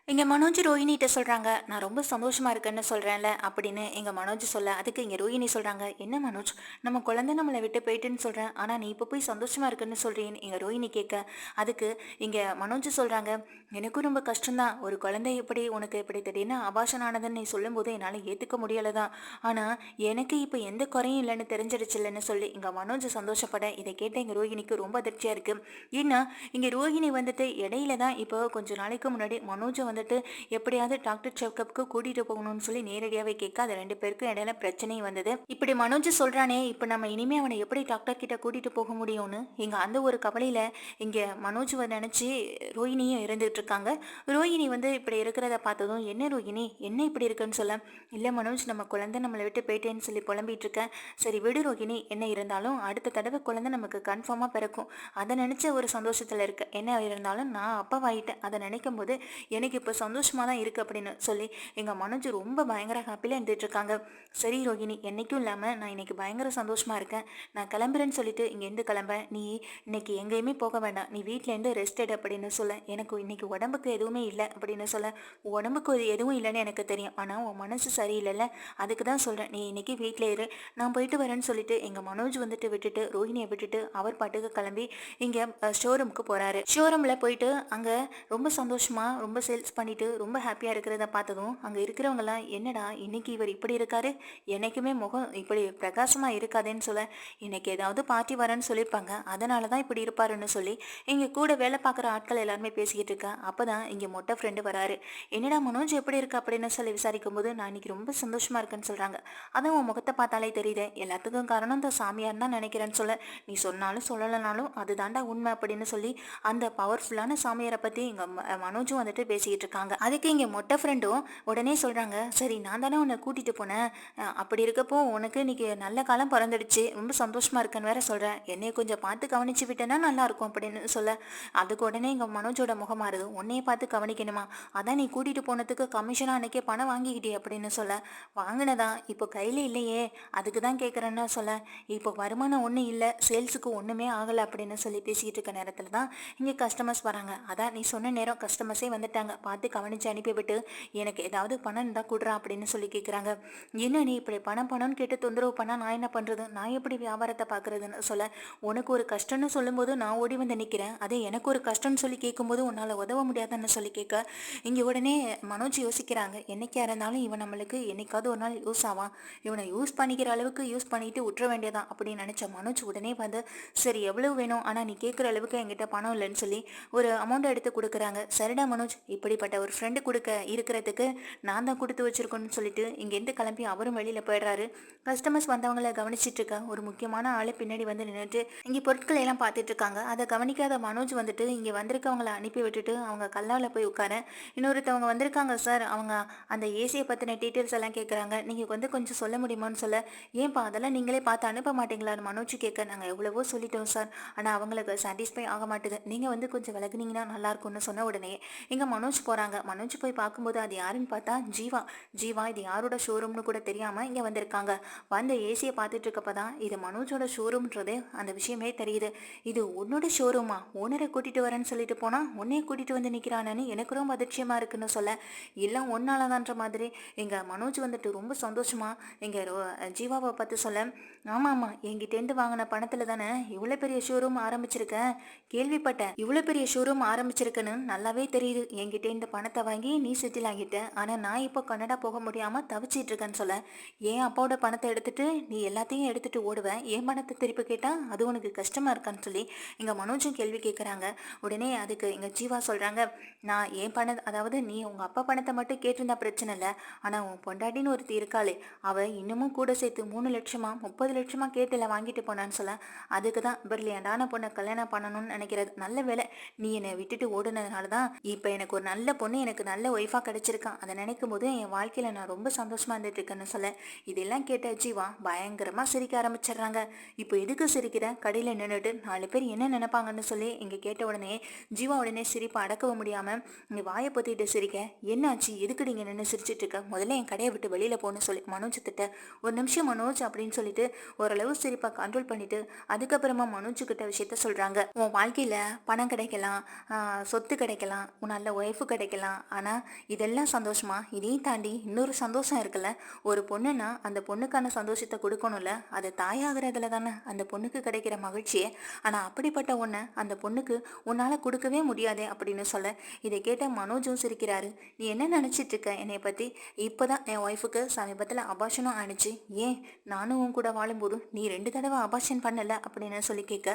இங்க மனோஜ் ரோஹிணிட்ட சொல்றாங்க, "நான் ரொம்ப சந்தோஷமா இருக்கேன்னு சொல்றேன்ல" அப்படின்னு எங்க மனோஜ் சொல்ல, அதுக்கு இங்க ரோஹிணி சொல்றாங்க, "என்ன மனோஜ், நம்ம குழந்தை நம்மள விட்டு போயிட்டுன்னு சொல்றேன். ஆனா நீ இப்ப போய் சந்தோஷமா இருக்குன்னு சொல்றியேன்னு" எங்க ரோஹிணி கேட்க, அதுக்கு இங்க மனோஜ் சொல்றாங்க, "எனக்கும் ரொம்ப கஷ்டம் தான். ஒரு குழந்தை எப்படி உனக்கு இப்படி திடீர்னு அபார்ஷன் ஆனதுன்னு நீ சொல்லும்போது என்னால ஏத்துக்க முடியல தான். ஆனா எனக்கு இப்ப எந்த குறையும் இல்லன்னு தெரிஞ்சிடுச்சுல்லன்னு" சொல்லி இங்க மனோஜ் சந்தோஷப்பட, இத கேட்ட எங்க ரோஹிணிக்கு ரொம்ப அதிர்ச்சியா இருக்கு. ஏன்னா, இங்க ரோஹிணி வந்துட்டு இடையில தான் இப்போ கொஞ்ச நாளைக்கு முன்னாடி மனோஜ வந்துட்டு எப்படியாவது டாக்டர் செக்கப்க்கு கூட்டிட்டு போகணும்னு சொல்லி நேரடியாவே கேட்க, அது 2 பேருக்கும் இடையில பிரச்சனையும் வந்தது. இப்படி மனோஜ் சொல்றானே, இப்ப நம்ம இனிமே அவனை எப்படி டாக்டர் கிட்ட கூட்டிட்டு போக முடியும்னு இங்க அந்த ஒரு கவலையில இங்க மனோஜ் நினைச்சு ரோஹிணியும் இருந்துட்டு இருக்காங்க. ரோஹிணி வந்து இப்படி இருக்கிறத பார்த்ததும், "என்ன ரோஹிணி, என்ன இப்படி இருக்குன்னு" சொல்ல, "இல்ல மனோஜ், நம்ம குழந்தை நம்மளை விட்டு போயிட்டேன்னு சொல்லி புலம்பிட்டு இருக்கேன். சரி விடு ரோஹிணி, என்ன இருந்தாலும் அடுத்த தடவை குழந்தை நமக்கு கன்ஃபார்மா பிறக்கும். அதை நினைச்ச ஒரு சந்தோஷத்துல இருக்கு. என்ன இருந்தாலும் நான் அப்பாவாயிட்டேன். அதை நினைக்கும் போது எனக்கு இப்போ சந்தோஷமா தான் இருக்கு" அப்படின்னு சொல்லி எங்க மனோஜ் ரொம்ப பயங்கர ஹாப்பில இருந்துட்டு இருக்காங்க. "சரி ரோஹிணி, என்னைக்கும் இல்லாம நான் இன்னைக்கு பயங்கர சந்தோஷமா இருக்கேன். நான் கிளம்புறேன்னு சொல்லிட்டு இங்கேருந்து கிளம்ப, நீ இன்னைக்கு எங்கேயுமே போக வேண்டாம். நீ வீட்ல இருந்து ரெஸ்ட் எடு" அப்படின்னு சொல்ல, "எனக்கு இன்னைக்கு உடம்புக்கு எதுவுமே இல்லை" அப்படின்னு சொல்ல, "உடம்புக்கு எதுவும் இல்லைன்னு எனக்கு தெரியும். ஆனா உன் மனசு சரியில்லைல்ல, அதுக்கு தான் சொல்றேன். நீ இன்னைக்கு வீட்ல இரு, நான் போயிட்டு வரேன்னு" சொல்லிட்டு எங்க மனோஜ் வந்துட்டு விட்டுட்டு ரோஹிணியை விட்டுட்டு அவர் பாட்டுக்கு கிளம்பி இங்க ஷோரூமுக்கு போறாரு. ஷோரூம்ல போயிட்டு அங்க ரொம்ப சந்தோஷமா ரொம்ப சேல்ஸ் பண்ணிட்டு ரொம்ப ஹாப்பியா இருக்கிறத பார்த்ததும் அங்க இருக்கிறவங்கலாம், "என்னடா இன்னைக்கு இவர் இப்படி இருக்காரு, என்னைக்குமே முகம் இப்படி பிரகாசமா இருக்காதேன்னு" சொல்ல, "இன்னைக்கு ஏதாவது பார்ட்டி வரேன்னு சொல்லியிருப்பாங்க, அதனால தான் இப்படி இருப்பாருன்னு" சொல்லி இங்க கூட வேலை பார்க்குற ஆட்கள் எல்லாருமே பேசிக்கிட்டு இருக்கா. அப்பதான் இங்க மொட்டை ஃப்ரெண்டு வராரு. "என்னடா மனோஜ் எப்படி இருக்கு?" அப்படின்னு சொல்லி விசாரிக்கும் போது, "நான் இன்னைக்கு ரொம்ப சந்தோஷமா இருக்கேன்னு" சொல்றாங்க. "அதான் உன் முகத்தை பார்த்தாலே தெரியுதே, எல்லாத்துக்கும் காரணம் இந்த சாமியார் தான் நினைக்கிறேன்னு" சொல்ல, "நீ சொன்னாலும் சொல்லலைனாலும் அதுதான்டா உண்மை" அப்படின்னு சொல்லி அந்த பவர்ஃபுல்லான சாமியாரை பத்தி இங்க மனோஜும் வந்துட்டு பேசிக்கிட்டு இருக்காங்க. அதுக்கு இங்க மொட்டை ஃப்ரெண்டும் உடனே சொல்றாங்க, "சரி நான் தானே உன்னை கூட்டிட்டு போனேன், அப்படி இருக்கப்போ உனக்கு இன்னைக்கு நல்ல காலம் பிறந்துடுச்சு, ரொம்ப சந்தோஷமா இருக்கேன்னு வேற சொல்றேன், என்னைய கொஞ்சம் பார்த்து கவனிச்சு விட்டேன்னா நல்லா இருக்கும்" அப்படின்னு சொல்ல, அதுக்கு உடனே இங்க மனோஜோட முகம் மாறுது. "உன்னைய பார்த்து கவனிக்கணுமா? அதான் நீ கூட்டிட்டு போனதுக்கு கமிஷனா அன்னைக்கே பணம் வாங்கிக்கிட்டே" அப்படின்னு சொல்ல, "வாங்கினதா, இப்போ கையில இல்லையே, அதுக்கு தான் கேட்குறேன்னு" சொல்ல, "இப்போ வருமானம் ஒன்றும் இல்லை, சேல்ஸுக்கு ஒன்றுமே ஆகலை" அப்படின்னு சொல்லி பேசிக்கிட்டு இருக்க நேரத்தில் தான் இங்கே கஸ்டமர்ஸ் வராங்க. "அதான் நீ சொன்ன நேரம் கஸ்டமர்ஸே வந்துட்டாங்க, பார்த்து கவனிச்சு அனுப்பிவிட்டு எனக்கு ஏதாவது பணம் இருந்தால் கொடுறா" அப்படின்னு சொல்லி கேட்குறாங்க. "என்ன நீ இப்படி பணம் பணம்னு கேட்டு தொந்தரவு பண்ணால் நான் என்ன பண்ணுறது, நான் எப்படி வியாபாரத்தை பார்க்குறதுன்னு" சொல்ல, "உனக்கு ஒரு கஷ்டம்னு சொல்லும்போது நான் ஓடி வந்து நிற்கிறேன், அதே எனக்கு ஒரு கஷ்டம்னு சொல்லி கேட்கும்போது உன்னால் உதவ முடியாதுன்னு சொல்லி கேட்க", இங்கே உடனே மனோஜ் யோசிக்கிறாங்க, என்னைக்கா இருந்தாலும் இவன் நம்மளுக்கு என்னைக்காவது ஒரு நாள் யூஸ் ஆவான், இவனை யூஸ் பண்ணிக்கிற அளவுக்கு யூஸ் பண்ணிட்டு விட்டுற வேண்டியதான் அப்படின்னு நினச்ச மனோஜ் உடனே வந்து, "சரி எவ்வளவு வேணும், ஆனால் நீ கேட்குற அளவுக்கு என்கிட்ட பணம் இல்லைன்னு" சொல்லி ஒரு அமௌண்ட் எடுத்து கொடுக்குறாங்க. "சரிடா மனோஜ், இப்படிப்பட்ட ஒரு ஃப்ரெண்டு கொடுக்க இருக்கிறதுக்கு நான் தான் கொடுத்து வச்சிருக்கோன்னு" சொல்லிட்டு இங்கேருந்து கிளம்பி அவரும் வெளியில் போயிடுறாரு. கஸ்டமர்ஸ் வந்தவங்களை கவனிச்சிட்டு இருக்க ஒரு முக்கியமான ஆள் பின்னாடி வந்து நின்றுட்டு இங்கே பொருட்களை எல்லாம் பார்த்துட்டு இருக்காங்க. அதை கவனிக்காத மனோஜ் வந்துட்டு இங்கே வந்திருக்கவங்களை அனுப்பி விட்டுட்டு அவங்க கல்லாவில் போய் உட்கார, இன்னொருத்தவங்க வந்திருக்காங்க சார், அவங்க அந்த ஏசியை பற்றின டீட்டெயில்ஸ் எல்லாம் கேட்குறாங்க, நீங்கள் வந்து கொஞ்சம் சொல்ல முடியுமான்னு சொல்ல, "ஏன்பா அதெல்லாம் நீங்களே பார்த்து அனுப்ப மாட்டீங்களான்னு" மனோஜ் கேட்க, "நாங்கள் எவ்வளவோ சொல்லிட்டோம் சார், ஆனால் அவங்களுக்கு சாட்டிஸ்ஃபை ஆக மாட்டுது, நீங்கள் வந்து கொஞ்சம் விலகுனீங்கன்னா நல்லா இருக்கும்னு" சொன்ன உடனே இங்கே மனோஜ் போகிறாங்க. மனோஜ் போய் பார்க்கும்போது அது யாருன்னு பார்த்தா ஜீவா. ஜீவா இது யாரோட ஷோரூம்னு கூட தெரியாமல் இங்கே வந்திருக்காங்க. வந்து ஏசியை பார்த்துட்டு இருக்கப்ப தான் இது மனோஜோட ஷோரூம்ன்றது அந்த விஷயமே தெரியுது. "இது உன்னோட ஷோரூமா, ஓனரை கூட்டிகிட்டு வரேன்னு சொல்லிட்டு போனால் உன்னையே கூட்டிகிட்டு வந்து நிற்கிறானு எனக்கு ரொம்ப அதிர்ச்சியமாக இருக்குன்னு" சொல்ல, "எல்லாம் ஒன்னாலதான்ற மாதிரி இங்கே மனோஜ் வந்துட்டு ரொம்ப சந்தோஷமா இங்கே ஜீவாவை பார்த்து சொல்ல, "ஆமாம் ஆமாம், என்கிட்டேருந்து வாங்கின பணத்தில் தானே இவ்வளோ பெரிய ஷோரூம் ஆரம்பிச்சிருக்கேன், கேள்விப்பட்டேன், இவ்வளோ பெரிய ஷோரூம் ஆரம்பிச்சிருக்குன்னு நல்லாவே தெரியுது. என்கிட்ட இந்த பணத்தை வாங்கி நீ செட்டில் ஆகிட்ட, ஆனால் நான் இப்போ கனடா போக முடியாமல் தவிச்சிட்டு இருக்கேன்னு" சொல்ல, "என் அப்பாவோட பணத்தை எடுத்துட்டு நீ எல்லாத்தையும் எடுத்துட்டு ஓடுவேன், என் பணத்தை திருப்பி கேட்டால் அது உனக்கு கஷ்டமா இருக்கான்னு" சொல்லி இங்கே மனோஜும் கேள்வி கேட்குறாங்க. உடனே அதுக்கு இங்கே ஜீவா சொல்கிறாங்க, "நான் என் பணம், அதாவது நீ உங்கள் அப்பா பணத்தை மட்டும் கேட்டிருந்தா பிரச்சனை இல்லை, ஆனால் உன் பொண்டாட்டின்னு ஒருத்தி இருக்காளே, அவள் இன்னமும் கூட சேர்த்து 3 லட்சமா 30 லட்சமா கேட்டில் வாங்கிட்டு போனான்னு" சொல்ல, "அதுக்கு தான் பிரில்லியண்டான பொண்ணை கல்யாணம் பண்ணணும்னு நினைக்கிறது, நல்ல வேலை நீ என்னை விட்டுட்டு ஓடுனதுனால தான் இப்போ எனக்கு ஒரு நல்ல பொண்ணு, எனக்கு நல்ல ஒய்ஃபாக கிடைச்சிருக்கான், அதை நினைக்கும் போது என் வாழ்க்கையில் நான் ரொம்ப சந்தோஷமா இருந்துட்டு இருக்கேன்னு" சொல்ல, இதெல்லாம் கேட்ட ஜீவா பயங்கரமாக சிரிக்க ஆரம்பிச்சிடுறாங்க. "இப்போ எதுக்கு சிரிக்கிற, கடையில் நின்றுட்டு 4 பேர் என்ன நினைப்பாங்கன்னு" சொல்லி இங்கே கேட்ட உடனே ஜீவா உடனே சிரிப்பை அடக்கவும் முடியாமல் இங்கே வாயை பொத்திட்டு சிரிக்க, "என்னாச்சு, எதுக்கு நீங்கள் நின்று சிரிச்சிட்டு இருக்க, முதல்ல என் கடையை விட்டு வெளியில் போகணும்னு" சொல்லி மனோஜ் திட்ட, "ஒரு நிமிஷம் மனோஜ்" அப்படின்னு சொல்லிட்டு ஓரளவு சிரிப்பை கண்ட்ரோல் பண்ணிட்டு அதுக்கப்புறமா மனோஜ் கிட்ட விஷயத்த சொல்கிறாங்க. "உன் வாழ்க்கையில் பணம் கிடைக்கலாம், சொத்து கிடைக்கலாம், உன் நல்ல ஒய்ஃபு கிடைக்கலாம். ஆனால் இதெல்லாம் சந்தோஷமா? இதையும் தாண்டி இன்னொரு சந்தோஷம் இருக்குல்ல. ஒரு பொண்ணுன்னா அந்த பொண்ணுக்கான சந்தோஷத்தை கொடுக்கணும்ல. அது தாயாகிறதுல தானே அந்த பொண்ணுக்கு கிடைக்கிற மகிழ்ச்சியே. ஆனால் அப்படிப்பட்ட ஒன்றை அந்த பொண்ணுக்கு உன்னால் கொடுக்கவே முடியாதே அப்படின்னு சொல்ல, இதை கேட்ட மனோஜும் சிரிக்கிறாரு. நீ என்ன நினச்சிட்டு இருக்க என்னை பற்றி? இப்போ தான் என் ஒய்ஃபுக்கு சமீபத்தில் அபாஷனும் ஆணிச்சு. ஏன் நானும் உன் கூட வாழும்போது நீ 2 தடவை அபாஷன் பண்ணல அப்படின்னு சொல்லி கேட்க,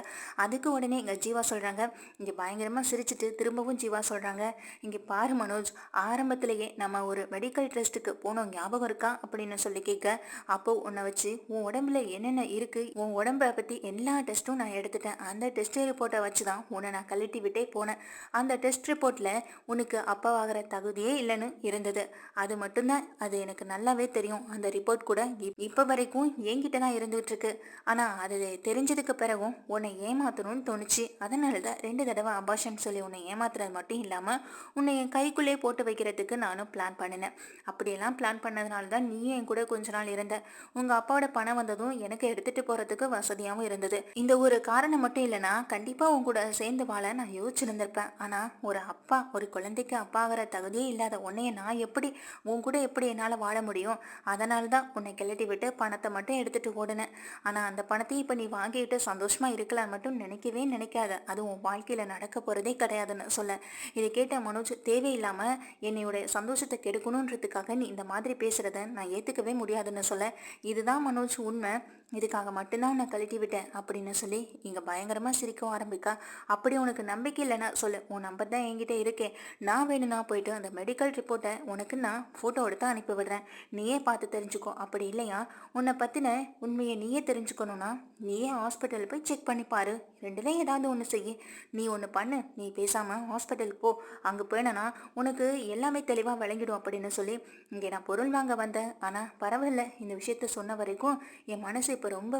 அதுக்கு உடனே இங்கே ஜீவா சொல்கிறாங்க. இங்கே பயங்கரமாக சிரிச்சிட்டு திரும்பவும் ஜீவா சொல்கிறாங்க, இங்கே பாரு மனோஜ், ஆரம்பத்திலேயே நம்ம ஒரு மெடிக்கல் டெஸ்ட்டுக்கு போனோம் ஞாபகம் இருக்கா அப்படின்னு சொல்லி கேட்க, அப்போ உன்னை வச்சு உன் உடம்புல என்னென்ன இருக்குது, உன் உடம்பை பற்றி எல்லா டெஸ்ட்டும் நான் எடுத்துட்டேன். அந்த டெஸ்ட் ரிப்போர்ட்டை வச்சு தான் உன்னை நான் கழட்டி விட்டே போனேன். அந்த டெஸ்ட் ரிப்போர்ட்டில் உனக்கு அப்பாவாகிற தகுதியே இல்லைன்னு இருந்தது. அது மட்டும்தான், அது எனக்கு நல்லாவே தெரியும். அந்த ரிப்போர்ட் கூட இப்போ வரைக்கும் என்கிட்ட தான் இருந்துகிட்டு இருக்கு. ஆனால் அது தெரிஞ்சதுக்கு பிறகும் உன்னை ஏமாத்தணும்னு தோணுச்சு. அதனால தான் 2 தடவை அபாஷன் சொல்லி உன்னை ஏமாத்துறது மட்டும் இல்லாமல் உன்னை என் கைக்குள்ளே போட்டு வைக்கிறதுக்கு நானும் பிளான் பண்ணினேன். அப்படியெல்லாம் பிளான் பண்ணதுனால தான் நீயும் என் கூட கொஞ்ச நாள் இருந்த. உங்கள் அப்பாவோட பணம் வந்ததும் எனக்கு எடுத்துகிட்டு போகிறதுக்கு வசதியாகவும் இருந்தது. இந்த ஒரு காரணம் மட்டும் இல்லைனா கண்டிப்பாக உன் கூட சேர்ந்து வாழ நான் யோசிச்சிருந்திருப்பேன். ஆனால் ஒரு அப்பா, ஒரு குழந்தைக்கு அப்பா ஆகிற தகுதியே இல்லாத உன்னைய நான் எப்படி உன் கூட எப்படி என்னால் வாழ முடியும்? அதனால தான் உன்னை கிளட்டி விட்டு பணத்தை மட்டும் எடுத்துகிட்டு ஓடுனேன். ஆனால் அந்த பணத்தையும் இப்போ நீ வாங்கிட்டு சந்தோஷமாக இருக்கலான்னு மட்டும் நினைக்கவே நினைக்காத. அது உன் வாழ்க்கையில் நடக்க போகிறதே கிடையாதுன்னு சொல்ல, இதை கேட்ட மனோஜ், தேவையில்லாமல் என்னையோட சந்தோஷத்தை கெடுக்கணுன்றதுக்காக நீ இந்த மாதிரி பேசுகிறத நான் ஏற்றுக்கவே முடியாதுன்னு சொல்ல, இதுதான் மனோஜ் உண்மை, இதுக்காக மட்டும்தான் உன்னை கழட்டி விட்டேன் அப்படின்னு சொல்லி இங்கே பயங்கரமாக சிரிக்கவும் ஆரம்பிக்கா. அப்படி உனக்கு நம்பிக்கை இல்லைன்னா சொல்லு, உன் நம்பர் தான் என்கிட்ட இருக்கே. நான் வேணும்னா போயிட்டு அந்த மெடிக்கல் ரிப்போர்ட்டை உனக்கு நான் ஃபோட்டோ எடுத்து அனுப்பி விடுறேன். நீயே பார்த்து தெரிஞ்சுக்கோ. அப்படி இல்லையா உன்னை பற்றின உண்மையை நீயே தெரிஞ்சுக்கணுன்னா நீயே ஹாஸ்பிட்டல் போய் செக் பண்ணி பாரு. ரெண்டுல ஏதாவது ஒன்று செய்ய. நீ ஒன்று பண்ணு, நீ பேசாமல் ஹாஸ்பிட்டலுக்கு போ. அங்கே போயினா உனக்கு எல்லாமே தெளிவாக விளங்கிடும் அப்படின்னு சொல்லி, இங்கே நான் பொருள் வாங்க வந்தேன். ஆனால் பரவாயில்ல, இந்த விஷயத்த சொன்ன வரைக்கும் என் மனசு இப்போ ரொம்ப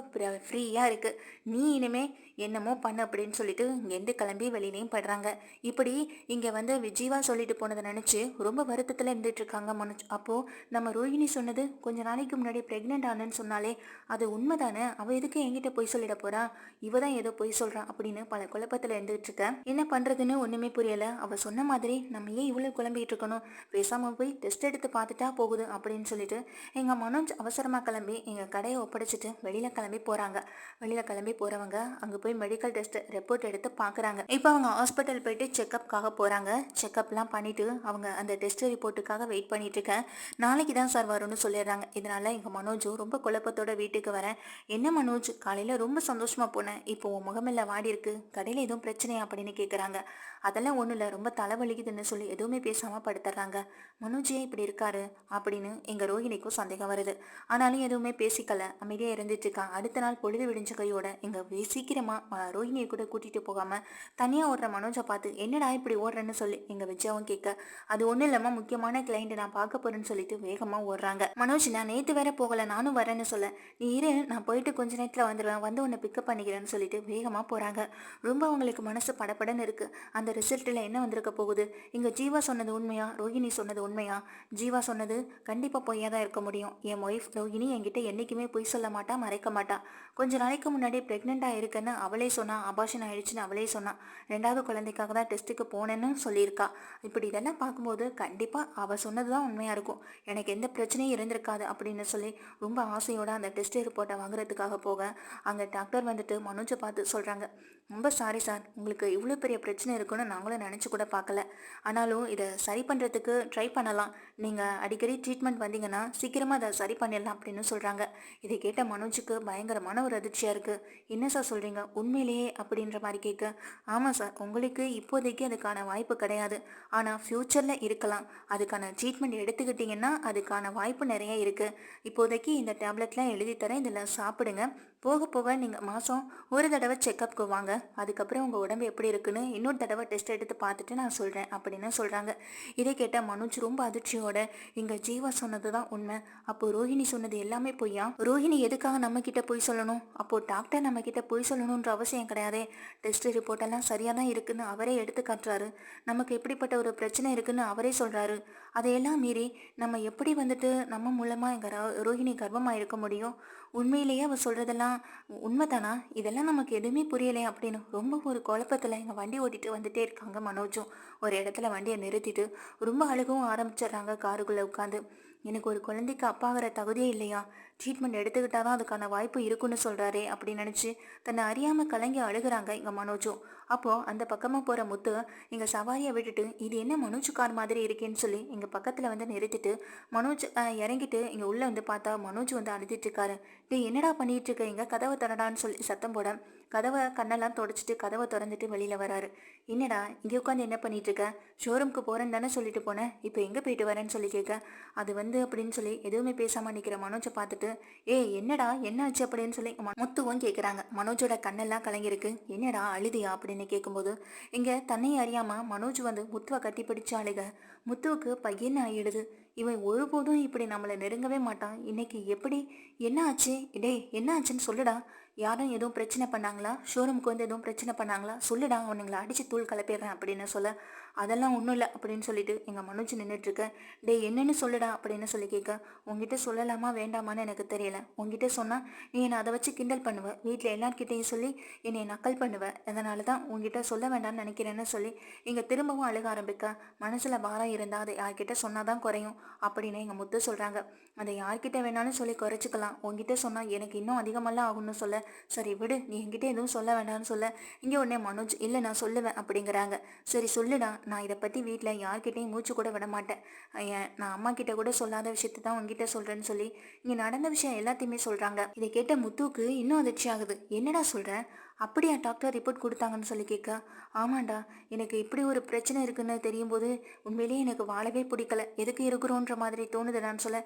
ஃப்ரீயாக இருக்குது. நீ இனிமே என்னமோ பண்ணு அப்படின்னு சொல்லிட்டு இங்கேருந்து கிளம்பி வெளியிலையும் படுறாங்க. இப்படி இங்கே வந்து ஜீவா சொல்லிட்டு போனதை நினச்சி ரொம்ப வருத்தத்தில் இருந்துட்டு இருக்காங்க மனோஜ். அப்போது நம்ம ரோஹிணி சொன்னது கொஞ்ச நாளைக்கு முன்னாடி ப்ரெக்னென்ட் ஆனன்னு சொன்னாலே அது உண்மைதானே? அவள் எதுக்கு என்கிட்ட பொய் சொல்லிட போறா? இவ தான் ஏதோ பொய் சொல்கிறான் அப்படின்னு பல குழப்பத்தில் இருந்துகிட்டு இருக்கேன். என்ன பண்ணுறதுன்னு ஒன்றுமே புரியலை. அவள் சொன்ன மாதிரி நம்ம ஏன் இவ்வளோ குழம்பிகிட்டு இருக்கணும்? பேசாமல் போய் டெஸ்ட் எடுத்து பார்த்துட்டா போகுது அப்படின்னு சொல்லிட்டு எங்கள் மனோஜ் அவசரமாக கிளம்பி எங்கள் கடையை ஒப்படைச்சிட்டு வெளியில் கிளம்பி போகிறாங்க. வெளியில் கிளம்பி போகிறவங்க அங்கே போய் மெடிக்கல் டெஸ்ட் ரிப்போர்ட் எடுத்து பார்க்குறாங்க. இப்போ அவங்க ஹாஸ்பிட்டல் போயிட்டு செக்கப்காக போகிறாங்க. செக்கப்லாம் பண்ணிவிட்டு அவங்க அந்த டெஸ்ட் ரிப்போர்ட்டுக்காக வெயிட் பண்ணிட்டு இருக்கேன். நாளைக்கு தான் சார் வரும்னு சொல்லிடுறாங்க. இதனால் எங்கள் மனோஜும் ரொம்ப குழப்பத்தோட வீட்டுக்கு வரேன். என்ன மனோஜ், காலையில் ரொம்ப சந்தோஷமாக போனேன், இப்போ உன் முகமெல்லாம் வாடி இருக்கு, கடையில் எதுவும் பிரச்சனையா அப்படின்னு கேட்குறாங்க. அதெல்லாம் ஒன்றும் இல்லை, ரொம்ப தலைவலிக்குதுன்னு சொல்லி எதுவுமே பேசாமல் படுத்துடுறாங்க. மனோஜே இப்படி இருக்காரு அப்படின்னு எங்கள் ரோஹிணிக்கும் சந்தேகம் வருது. ஆனாலும் எதுவுமே பேசிக்கல, அமைதியாக இருந்துட்டு இருக்கா. அடுத்த நாள் பொழுது விடிஞ்ச கையோட எங்கள் சீக்கிரமாக ரோஹிணியை கூட கூட்டிகிட்டு போகாமல் தனியாக ஓடுற மனோஜை பார்த்து, என்னடா இப்படி ஓடுறேன்னு சொல்லி எங்கள் விஜயாவும் கேட்க, அது ஒன்றும் இல்லாமல் முக்கியமான கிளைண்ட்டை நான் பார்க்க போகிறேன்னு சொல்லிட்டு வேகமாக ஓடுறாங்க. மனோஜ், நான் நேற்று வேற போகலை, நானும் வரேன்னு சொல்ல, நீ இரு, நான் போயிட்டு கொஞ்ச நேரத்தில் வந்துடுவேன், வந்து உன்னை பிக்கப் பண்ணிக்கிறேன்னு சொல்லிட்டு வேகமாக போகிறாங்க. ரொம்ப அவங்களுக்கு மனசு படப்படன்னு இருக்குது. அந்த ரிசல்ட்டில் என்ன வந்திருக்க போகுது? இங்கே ஜீவா சொன்னது உண்மையா, ரோஹிணி சொன்னது உண்மையா? ஜீவா சொன்னது கண்டிப்பாக பொய்யா தான் இருக்க முடியும். என் ஒய்ஃப் ரோஹிணி என்கிட்ட என்றைக்குமே பொய் சொல்ல மாட்டா, மறைக்க மாட்டா. கொஞ்ச நாளைக்கு முன்னாடி ப்ரெக்னெண்ட்டாக இருக்குன்னு அவளே சொன்னா, அபாஷன் ஆயிடுச்சுன்னு அவளே சொன்னா, 2வது குழந்தைக்காக தான் டெஸ்ட்டுக்கு போனேன்னு சொல்லியிருக்கா. இப்படி இதெல்லாம் பார்க்கும்போது கண்டிப்பாக அவள் சொன்னது தான் உண்மையாக இருக்கும், எனக்கு எந்த பிரச்சனையும் இருந்திருக்காது அப்படின்னு சொல்லி ரொம்ப ஆசையோடு அந்த டெஸ்ட் ரிப்போர்ட்டை வாங்குறதுக்காக போக அங்கே டாக்டர் வந்துட்டு மனோஜை பார்த்து சொல்கிறாங்க, ரொம்ப சாரி சார், உங்களுக்கு இவ்வளோ பெரிய பிரச்சனை இருக்குன்னு நாங்களும் நினச்சி கூட பார்க்கல. ஆனாலும் இதை சரி பண்ணுறதுக்கு ட்ரை பண்ணலாம். நீங்கள் அடிக்கடி ட்ரீட்மெண்ட் வந்தீங்கன்னா சீக்கிரமாக அதை சரி பண்ணிடலாம் அப்படின்னு சொல்கிறாங்க. இதை கேட்ட மனோஜுக்கு பயங்கரமான ஒரு அதிர்ச்சியாக இருக்குது. என்ன சார் சொல்கிறீங்க, உண்மையிலேயே அப்படின்ற மாதிரி கேட்க, ஆமாம் சார், உங்களுக்கு இப்போதைக்கு அதுக்கான வாய்ப்பு கிடையாது, ஆனால் ஃப்யூச்சரில் இருக்கலாம். அதுக்கான ட்ரீட்மெண்ட் எடுத்துக்கிட்டிங்கன்னா அதுக்கான வாய்ப்பு நிறைய இருக்குது. இப்போதைக்கு இந்த டேப்லெட்லாம் எழுதி தரேன், இதில் சாப்பிடுங்க. போக போக நீங்கள் மாதம் ஒரு தடவை செக்கப்புக்கு வாங்க. அதுக்கப்புறம் உங்கள் உடம்பு எப்படி இருக்குன்னு இன்னொரு தடவை டெஸ்ட் எடுத்து பார்த்துட்டு நான் சொல்கிறேன் அப்படின்னு சொல்கிறாங்க. இதை கேட்டால் மனோஜ் ரொம்ப அதிர்ச்சியோட, இங்கே ஜீவா சொன்னது தான் உண்மை, அப்போது ரோஹிணி சொன்னது எல்லாமே பொய்யா? ரோஹிணி எதுக்காக நம்மக்கிட்ட பொய் சொல்லணும்? அப்போது டாக்டர் நம்மக்கிட்ட பொய் சொல்லணுன்ற அவசியம் கிடையாதே. டெஸ்ட் ரிப்போர்ட்டெல்லாம் சரியாக தான் இருக்குன்னு அவரே எடுத்து காட்டுறாரு. நமக்கு எப்படிப்பட்ட ஒரு பிரச்சனை இருக்குன்னு அவரே சொல்கிறாரு. அதையெல்லாம் மீறி நம்ம எப்படி வந்துட்டு நம்ம மூலமாக எங்கள் ரோஹிணி கர்ப்பமாக இருக்க முடியும்? உண்மையிலேயே அவள் சொல்கிறதெல்லாம் உண்மைதானா? இதெல்லாம் நமக்கு எதுவுமே புரியலை அப்படின்னு ரொம்ப ஒரு குழப்பத்தில் எங்கள் வண்டி ஓட்டிட்டு வந்துட்டே இருக்காங்க மனோஜும். ஒரு இடத்துல வண்டியை நிறுத்திட்டு ரொம்ப அழுகவும் ஆரம்பிச்சிடுறாங்க காருக்குள்ளே உட்காந்து. எனக்கு ஒரு குழந்தைக்கு அப்பாகிற தகுதியே இல்லையா? ட்ரீட்மெண்ட் எடுத்துக்கிட்டால் தான் அதுக்கான வாய்ப்பு இருக்குன்னு சொல்கிறாரே அப்படின்னு நினச்சி தன்னை அறியாமல் கலங்கி அழுகுறாங்க எங்கள் மனோஜும். அப்போது அந்த பக்கமாக போகிற முத்து எங்கள் சவாரியை விட்டுட்டு இது என்ன மனோஜ் கார் மாதிரி இருக்கேன்னு சொல்லி எங்கள் பக்கத்தில் வந்து நிறுத்திட்டு மனோஜ் இறங்கிட்டு இங்கே உள்ளே வந்து பார்த்தா மனோஜ் வந்து அழுதுட்டு இருக்காரு. டேய் என்னடா பண்ணிட்டு இருக்க, எங்க கதவை திறடான்னு சொல்லி சத்தம் போட கதவை கண்ணெல்லாம் தொடச்சிட்டு கதவை திறந்துட்டு வெளியில் வராரு. என்னடா இங்கே உட்காந்து என்ன பண்ணிட்டு இருக்க? ஷோரூம்க்கு போகிறேன்னு தானே சொல்லிட்டு போனேன், இப்போ எங்கே போயிட்டு வரேன்னு சொல்லி கேட்க அது வந்து அப்படின்னு சொல்லி எதுவுமே பேசாமல் நிற்கிற மனோஜை பார்த்துட்டு என்னடா என்ன ஆச்சு அப்படின்னு சொல்லி முத்துவும் கேட்குறாங்க. மனோஜோட கண்ணெல்லாம் கலங்கிருக்கு. என்னடா அழுதியா அப்படின்னு கேட்கும்போது இங்கே தன்னை அறியாமல் மனோஜ் வந்து முத்துவை கட்டி பிடிச்சு அழுக முத்துவுக்கு பையன்னு ஆயிடுது. இவன் ஒருபோதும் இப்படி நம்மளை நெருங்கவே மாட்டான். இன்னைக்கு எப்படி என்ன ஆச்சு? என்ன ஆச்சுன்னு சொல்லுடா. யாரும் எதுவும் பிரச்சனை பண்ணாங்களா? ஷோரூமுக்கு வந்து எதுவும் பிரச்சனை பண்ணாங்களா? சொல்லுடா, அவனுங்களை அடித்து தூள் கலப்பிடுறேன் அப்படின்னு சொல்ல அதெல்லாம் ஒன்றும் இல்லை அப்படின்னு சொல்லிட்டு எங்கள் மனோஜ் நின்றுட்டுருக்க. என்னன்னு சொல்லுடா அப்படின்னு சொல்லி கேட்க உங்ககிட்ட சொல்லலாமா வேண்டாமான்னு எனக்கு தெரியல. உங்ககிட்ட சொன்னால் நீ என்னை அதை வச்சு கிண்டல் பண்ணுவேன், வீட்டில் எல்லார்கிட்டையும் சொல்லி என்னை நக்கல் பண்ணுவேன், அதனால தான் உங்ககிட்ட சொல்ல வேண்டாம்னு நினைக்கிறேன்னு சொல்லி இங்கே திரும்பவும் அழுக ஆரம்பிக்க மனசில் பாரம் இருந்தால் அதை யார்கிட்ட சொன்னால் தான் குறையும் அப்படின்னு எங்கள் முத்து சொல்கிறாங்க. அதை யார்கிட்ட வேணாலும் சொல்லி குறைச்சிக்கலாம், உங்ககிட்ட சொன்னால் எனக்கு இன்னும் அதிகமெல்லாம் ஆகும்னு சொல்ல சரி விடு, நீ என்கிட்ட எதுவும் சொல்ல வேண்டாம்னு சொல்ல இங்கே உடனே மனோஜ் இல்லை நான் சொல்லுவேன் அப்படிங்கிறாங்க. சரி சொல்லுடா, நான் இதை பற்றி வீட்டில் யார்கிட்டையும் மூச்சு கூட விட மாட்டேன், நான் அம்மா கிட்ட கூட சொல்லாத விஷயத்தை தான் உங்ககிட்ட சொல்கிறேன்னு சொல்லி இங்கே நடந்த விஷயம் எல்லாத்தையுமே சொல்கிறாங்க. இதை கேட்ட முத்துவுக்கு இன்னும் அதிர்ச்சி ஆகுது. என்னடா சொல்கிறேன், அப்படியா டாக்டர் ரிப்போர்ட் கொடுத்தாங்கன்னு சொல்லி கேட்க ஆமாண்டா, எனக்கு இப்படி ஒரு பிரச்சனை இருக்குன்னு தெரியும் போது உண்மையிலேயே எனக்கு வாழவே பிடிக்கல, எதுக்கு இருக்கிறோன்ற மாதிரி தோணுதுடான்னு சொல்ல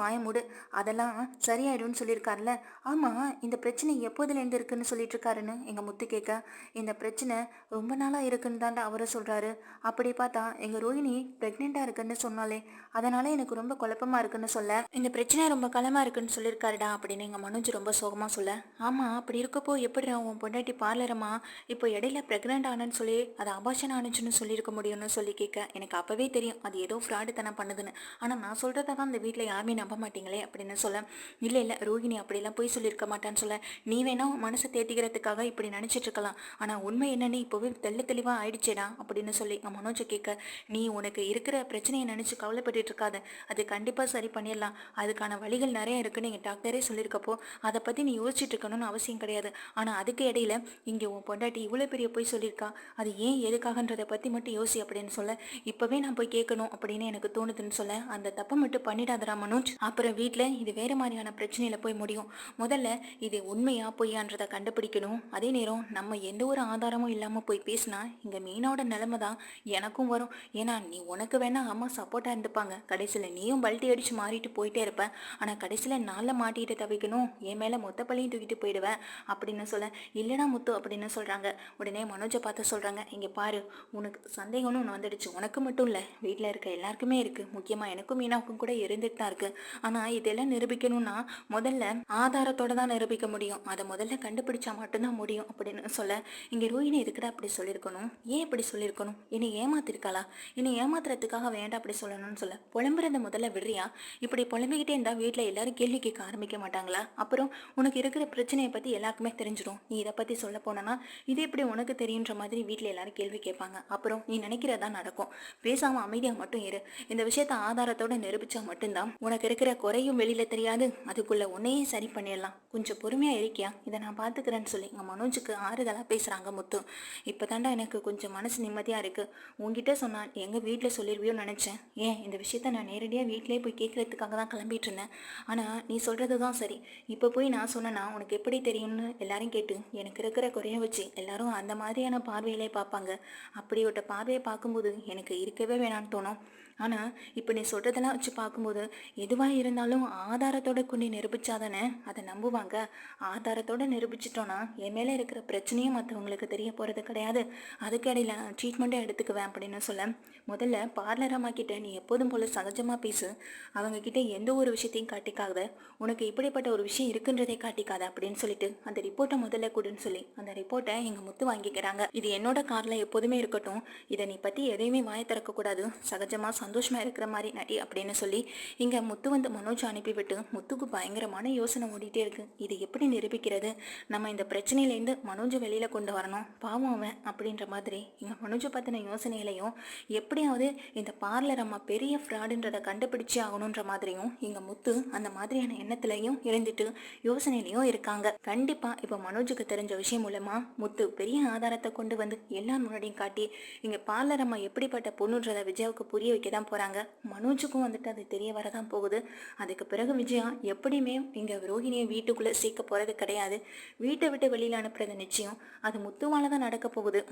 வாய மூடு, அதெல்லாம் சரியாயிடும்னு சொல்லியிருக்காருல்ல. ஆமாம், இந்த பிரச்சனை எப்போதுலேருந்து இருக்குன்னு சொல்லிட்டு இருக்காருன்னு எங்கள் முத்து கேட்க இந்த பிரச்சனை ரொம்ப நாளாக இருக்குன்னு தாண்டா அவரை சொல்கிறாரு. அப்படி பார்த்தா எங்கள் ரோஹிணி ப்ரெக்னெண்ட்டாக இருக்குன்னு சொன்னாலே அதனால எனக்கு ரொம்ப குழப்பமாக இருக்குன்னு சொல்ல இந்த பிரச்சனை ரொம்ப காலமாக இருக்குன்னு சொல்லியிருக்காருடா அப்படின்னு எங்கள் மனோஜ் ரொம்ப சோகமாக சொல்ல ஆமாம், அப்படி இருக்கப்போ எப்படி உன் பொண்டாட்டி பார்லரம்மா இப்போ இடையில ப்ரெக்னென்ட் ஆனன்னு சொல்லி அது அபாஷன் ஆனிச்சுன்னு சொல்லியிருக்க முடியும்னு சொல்லி கேட்க எனக்கு அப்போவே தெரியும் அது ஏதோ ஃப்ராடு தானே பண்ணுதுன்னு. ஆனால் நான் சொல்கிறத தான் இந்த வீட்டில் யாருமே நம்ப மாட்டீங்களே அப்படின்னு சொல்ல இல்லை ரோஹிணி அப்படிலாம் போய் சொல்லியிருக்க மாட்டான்னு சொல்ல நீ வேணா மனசை தேத்திக்கிறதுக்காக இப்படி நினச்சிட்டு இருக்கலாம், ஆனால் உண்மை என்னன்னு இப்போவே தெளிவாக ஆயிடுச்சேடா அப்படின்னு சொல்லி மனோஜை கேட்க நீ உனக்கு இருக்கிற பிரச்சனையை நினச்சி கவலைப்பட்டு இருக்காது, அது கண்டிப்பாக சரி பண்ணிடலாம், அதுக்கான வழிகள் நிறைய இருக்குன்னு எங்கள் டாக்டரே சொல்லியிருக்கப்போ அதை பற்றி நீ யோசிச்சுட்டு இருக்கணும்னு அவசியம் கிடையாது. ஆனால் அதுக்கு இடையில இங்கே உன் பொண்டாட்டி இவ்வளோ பெரிய போய் சொல்லியிருக்கா, அது ஏன் எதுக்காகன்றதை பற்றி மட்டும் யோசி அப்படின்னு சொல்ல இப்போவே நான் போய் கேட்கணும் அப்படின்னு எனக்கு தோணுதுன்னு சொல்ல அந்த தப்பை மட்டும் பண்ணிடாதரா மனோஜ், அப்புறம் வீட்டில் இது வேறு மாதிரியான பிரச்சனையில் போய் முடியும். முதல்ல இது உண்மையா பொய்யான்றதை கண்டுபிடிக்கணும். அதே நேரம் நம்ம எந்த ஒரு ஆதாரமும் இல்லாமல் போய் பேசினா இங்கே மீனோட நிலைமை தான் எனக்கும் வரும். ஏன்னா நீ உனக்கு வேணா அம்மா சப்போர்ட்டாக இருந்துப்பாங்க, கடைசியில் நீயும் பல்ட்டி அடித்து மாறிட்டு போயிட்டே இருப்பேன், ஆனால் கடைசியில் நாளில் மாட்டிட்டு தவிக்கணும், என் மேலே மொத்த பள்ளியும் தூக்கிட்டு போயிடுவேன் அப்படின்னு சொல்ல இல்லைடா முத்து அப்படின்னு சொல்கிறாங்க. உடனே மனோஜை பார்த்து சொல்கிறாங்க இங்கே பாரு, உனக்கு சந்தேகம்னு ஒன்று வந்துடுச்சு, உனக்கு மட்டும் இல்லை வீட்டில் இருக்க எல்லாருக்குமே இருக்குது, முக்கியமாக எனக்கும் மீனாவுக்கும் கூட இருந்துட்டு தான் இருக்குது. ஆனால் இதெல்லாம் நிரூபிக்கணும்னா முதல்ல ஆதாரத்தோடு தான் நிரூபிக்க முடியும், அதை முதல்ல கண்டுபிடிச்சா மட்டும்தான் முடியும் அப்படின்னு சொல்ல இங்கே ரோஹிணி எதுக்குடா அப்படி சொல்லியிருக்கணும், ஏன் இப்படி சொல்லியிருக்கணும், என்னை ஏமாத்திருக்காளா, என்னை ஏமாத்துறதுக்காக வேண்டாம் அப்படி சொல்லணும்னு சொல்ல புலம்புறத முதல்ல விடுறியா, இப்படி புலம்பிக்கிட்டே இருந்தால் வீட்டில் எல்லாரும் கேள்வி கேட்க ஆரம்பிக்க மாட்டாங்களா, அப்புறம் உனக்கு இருக்கிற பிரச்சனையை பற்றி எல்லாருக்குமே தெரிஞ்சிடும், நீ இதை பற்றி சொல்ல போனோன்னா இது எப்படி உனக்கு தெரியுன்ற மாதிரி வீட்டில் எல்லாரும் கேள்வி கேட்பாங்க, அப்புறம் நீ நினைக்கிறதா நடக்கும், பேசாமல் அமைதியாக மட்டும் இரு, இந்த விஷயத்த ஆதாரத்தோடு நிரூபித்தா மட்டும்தான் உனக்கு இருக்கிற குறையும் வெளியில் தெரியாது, அதுக்குள்ளே உன்னையே சரி பண்ணிடலாம், கொஞ்சம் பொறுமையாக இருக்கியா, இதை நான் பார்த்துக்கிறேன்னு சொல்லி எங்கள் மனோஜுக்கு ஆறுதலாக பேசுகிறாங்க முத்து. இப்போ தாண்டா எனக்கு கொஞ்சம் மனசு நிம்மதியாக இருக்குது, உங்ககிட்ட சொன்னால் எங்கள் வீட்டில் சொல்லிடுவியோன்னு நினச்சேன், இந்த விஷயத்த நான் நேரடியாக வீட்டிலே போய் கேட்குறதுக்காக தான் கிளம்பிட்டு இருந்தேன், ஆனால் நீ சொல்கிறது தான் சரி, இப்போ போய் நான் சொன்னேன்னா உனக்கு எப்படி தெரியும்னு எல்லாரும் கேட்டு எனக்கு இருக்கிற குறைய வச்சு எல்லாரும் அந்த மாதிரியான பார்வையிலே பார்ப்பாங்க, அப்படியோட்ட பார்வையை பார்க்கும்போது எனக்கு இருக்கவே வேணான்னு தோணும். ஆனால் இப்போ நீ சொல்கிறதெல்லாம் வச்சு பார்க்கும்போது எதுவாக இருந்தாலும் ஆதாரத்தோடு கொண்டு நிரூபித்தாதானே அதை நம்புவாங்க, ஆதாரத்தோடு நிரூபிச்சிட்டோன்னா என் மேலே இருக்கிற பிரச்சனையும் மற்றவங்களுக்கு தெரிய போகிறது கிடையாது, அதுக்கு இடையில நான் ட்ரீட்மெண்ட்டே எடுத்துக்குவேன் அப்படின்னு சொல்ல முதல்ல பார்லர் அம்மா கிட்ட நீ எப்போதும் போல் சகஜமாக பேசு, அவங்கக்கிட்ட எந்த ஒரு விஷயத்தையும் காட்டிக்காத, உனக்கு இப்படிப்பட்ட ஒரு விஷயம் இருக்குன்றதை காட்டிக்காத அப்படின்னு சொல்லிட்டு அந்த ரிப்போர்ட்டை முதல்ல கொடுன்னு சொல்லி அந்த ரிப்போர்ட்டை எங்கள் முத்து வாங்கிக்கிறாங்க. இது என்னோட காரில் எப்போதுமே இருக்கட்டும், இதை நீ பற்றி எதையுமே வாய திறக்கக்கூடாது, சகஜமாக சந்தோஷமா இருக்கிற மாதிரி நடி அப்படின்னு சொல்லி இங்க முத்து வந்து மனோஜ் அனுப்பிவிட்டு முத்துக்கு பயங்கரமான யோசனை ஓடிட்டே இருக்கு. இது எப்படி நிரூபிக்கிறது, நம்ம இந்த பிரச்சனையிலேருந்து மனோஜை வெளியில கொண்டு வரணும், பாவம் அவன் அப்படின்ற மாதிரி இங்க மனோஜை பத்தின யோசனைகளையும் எப்படியாவது இந்த பார்லர் அம்மா பெரிய ஃப்ராடுன்றதை கண்டுபிடிச்சே ஆகணுன்ற மாதிரியும் இங்க முத்து அந்த மாதிரியான எண்ணத்திலையும் இருந்துட்டு யோசனையிலையும் இருக்காங்க. கண்டிப்பா இப்ப மனோஜுக்கு தெரிஞ்ச விஷயம் மூலமா முத்து பெரிய ஆதாரத்தை கொண்டு வந்து எல்லார் முன்னாடியும் காட்டி இங்க பார்லர் அம்மா எப்படிப்பட்ட பொண்ணுன்றதை விஜயாவுக்கு புரிய வைக்க தான் போறாங்க. மனோஜுக்கும் வந்துட்டு அது தெரிய வரதான் போகுது. அதுக்கு பிறகு விஜயா எப்படியுமே இங்க ரோஹிணியை வீட்டுக்குள்ள சேர்க்க போறது கிடையாது. வீட்டை விட்டு வெளியில அனுப்புறது நிச்சயம். அது முத்துவால தான் நடக்க போகுது.